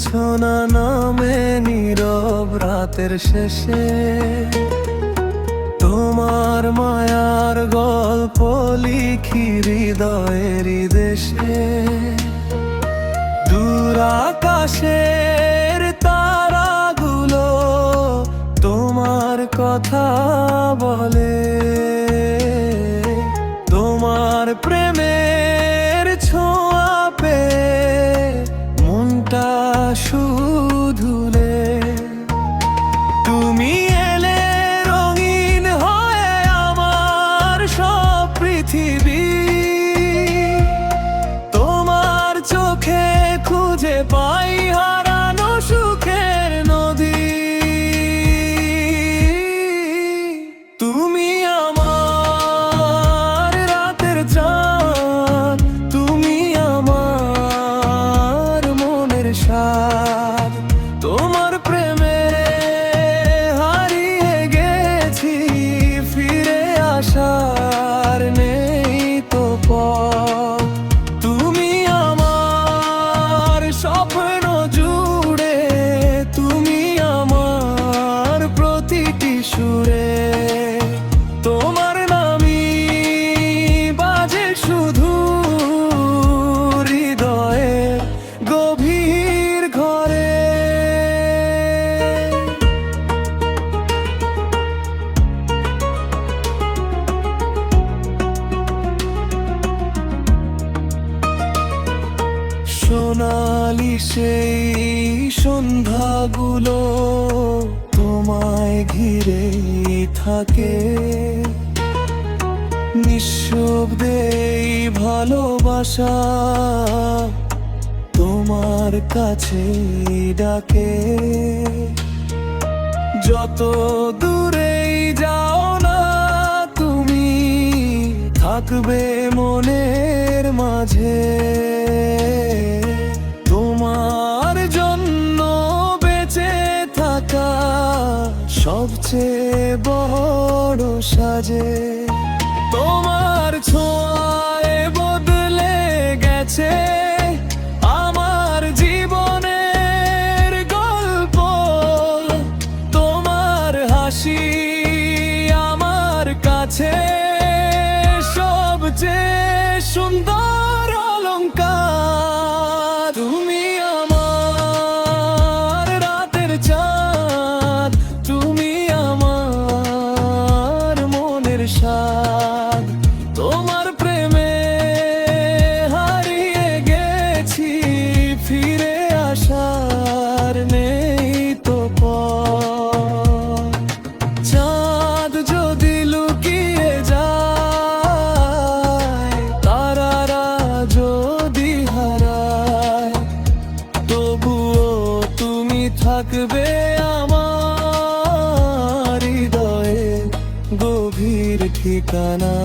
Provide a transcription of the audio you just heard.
জোছনা নামে নীরব রাতের শেষে তোমার মায়ার গল্প লিখি হৃদয়েরই দেশে। দূর আকাশের তারাগুলো তোমার কথা বলে, তোমার প্রেমের ছোঁয়া পেয়ে মনটা শুধুলে। তুমি এলে রঙিন হয়ে আমার সব পৃথিবী, তোমার চোখে খুঁজে পাই হারানো সুখের নদী। তুমি আমার রাতের চাঁদ, তুমি আমার মনের স্বাদ। তোমার প্রেমে হারিয়ে গেছি, ফিরে আসার নেই তো পথ। তুমি আমার স্বপ্ন জুড়ে, তুমি আমার প্রতিটি সুরে। তোমার নামই বাজে শুধু হৃদয়ের গভীর ঘরে। সোনালি সেই সন্ধ্যাগুলো তোমায় ঘিরেই থাকে, নিঃশব্দে ভালোবাসা তোমার কাছে ডাকে। যত দূরেই যাও না তুমি, থাকবে মনের মাঝে। তোমার জন্য বেঁচে থাকা সবচেয়ে বড় সাজে। তোমার ছোঁয়ায় বদলে গেছে আমার জীবনের গল্প। তোমার হাসি আমার কাছে সবচেয়ে সুন্দর অলংকার। তুমি আমার রাতের চাঁদ, তুমি আমার মনের স্বাদ। তোমার প্রেমে হারিয়ে গেছি, ফিরে আসার নেই তো পথ। চাঁদ যদি লুকিয়ে যায়, তারারা যদি হারায়, তবুও তুমি থাকবে আমার হৃদয়ে গভীর ঠিকানা।